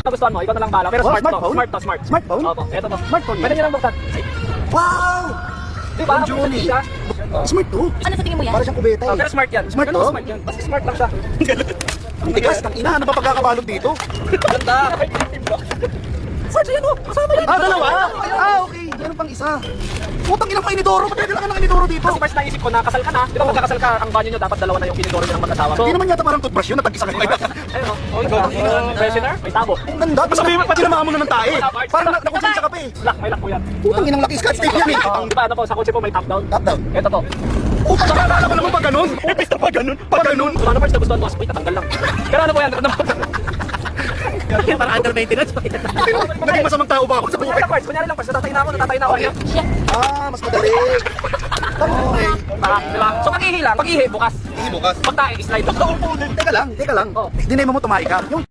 Nagustuhan mo, ikaw na lang bahala. Pero Oh, smart to. smartphone? Smart to, smart. Smartphone? Opo, eto to. Smartphone yan. Pwede nyo lang buksan. Wow! Di ba? Ang Johnny. Siya. Smart to. Ano sa tingin mo yan? Para siyang kubeta Oh, eh. pero smart yan. Smart Ganun, to? smart yan. Basta smart lang siya. Ang tigas, ang ina, ano ba pagkakabalog dito? Ganda. Smart yan oh. Kasama yan. Ah, dalawa? Ah, okay. Meron pang isa. Putang inang kainidoro. Ba't pwede lang ng kainidoro dito? Kasi first naisip ko na kasal ka na. Di ba magkakasal ka, ang banyo nyo dapat dalawa na yung kinidoro nyo ng mag-asawa. So, Hindi naman yata parang toothbrush yun, natag-isa kayo. ayun o. Freshener, may tabo. Ang ganda. Tapos sabihin mo, pati naman mo na ng tae. Parang nakusin sa kape. Lock, may lock po yan. Putang inang laki scotch tape yan eh. Di ba ano po, sa kotse po may top down. Top down. Ito to. Putang nakakala ko naman pag ganun. Pista pa ganun. Pag ganun. Kung ano parts na gustuhan mo, wait, tatanggal lang. Pero ano po yan? Para under maintenance. Naging masamang tao ba ako sa buhay? Kunyari parts, kunyari lang parts, natatay na ako. Shit. Ah, mas madali. Okay. Diba? So pag-ihi lang, pag-ihi bukas. Hindi bukas. Pag tayo, slide lang. Teka lang. Oh. Dinay mo tumahi ka. Yung